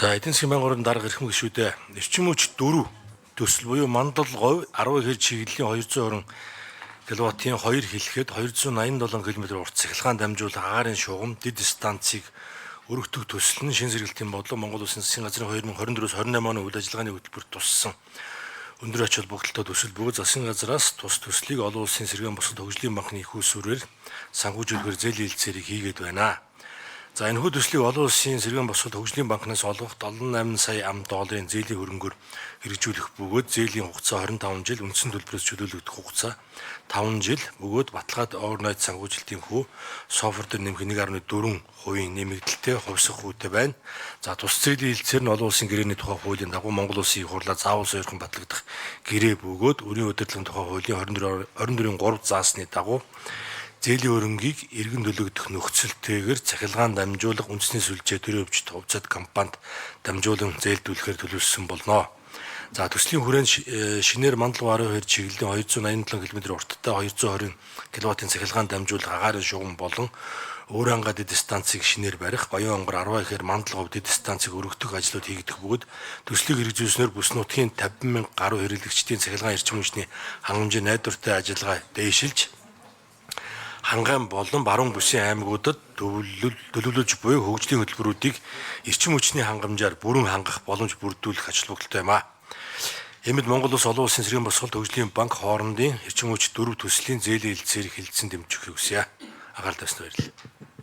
За эдийн засгийн байнгын дарга эрхэм гишүүдээ эрчим хүч 4 төсөл буюу мандал говь 10 хэр чиглэлийн 220 кВт-ийн 2 хэлэхэд 287 км урт цахилгаан дамжуулах агаарын шугам дэд станцыг өргөтгөх төсөл нь шин сэргэлтийн бодлого Монгол Улсын засгийн газрын 2024-28 оны үйл ажиллагааны хөтөлбөрт туссан өндөр ач холбогдолтой төсөл бөгөөд засгийн газраас тус төслийг олон улсын сэргээн босгод хөгжлийн банкны их усүрээр санхүүжүүлэхээр зээлийн хэлцээрийг хийгээд байна. За энэ төслийг олон улсын сэргээн босгод хөгжлийн банкнаас олгох 78 сая ам долларын зээлийн хөрөнгөөр хэрэгжүүлэх бөгөөд зээлийн хугацаа 25 жил, үндсэн төлбөрөөс чөлөөлөгдөх хугацаа 5 жил бөгөөд баталгаад overnight санхүүжилтийн хүү софтвер дээр нэмэх 1.4% нэмэгдэлтэй хувьсах хүүтэй байна. За тус зээлийн хэлцээр нь олон улсын гэрээний тухай хуулийн дагуу Монгол Улсын их хурлаар заавал сойрхон батлагдах гэрээ бөгөөд өрийн удирдлагын тухай хуулийн 24-ийн 3 заасны дагуу зээлийн хөрөнгийг иргэн төлөгдөх нөхцөлтэйгээр цахилгаан дамжуулах үндэсний сүлжээ төрийн өвчт хувьцат компанид дамжуулан зээлдүүлэхээр төлөвлөсөн болно. За төслийн хүрээнд шинээр мандал 12 чиглэлийн 287 км урттай 220 кВт-ийн цахилгаан дамжуулах агаарын шугам болон Өөранга дэд станцыг шинээр барих, Баян онгор 10 ихээр мандал говь дэд станцыг өргөдөх ажлууд хийгдэх бөгөөд төслийг хэрэгжүүлснээр бүс нутгийн 50,000 гаруй хэрэглэгчдийн цахилгаан эрчим хүчний хангамжийн найдвартай ажиллагаа дэвшилж хангаан болон баруун бүсийн аймагуудад төлөвлөж буй хөгжлийн хөтөлбөрүүдийг эрчим хүчний хангамжаар бүрэн хангах боломж бүрдүүлэх ач холбогдолтой юм а. Эмэд Монгол Улс олон улсын сэргээн босгол хөгжлийн банк хоорондын эрчим хүч 4 төслийн зээлийн хэлцээрийг хилцэн дэмжихийг хүсье. Агаал тавьсан баярлалаа.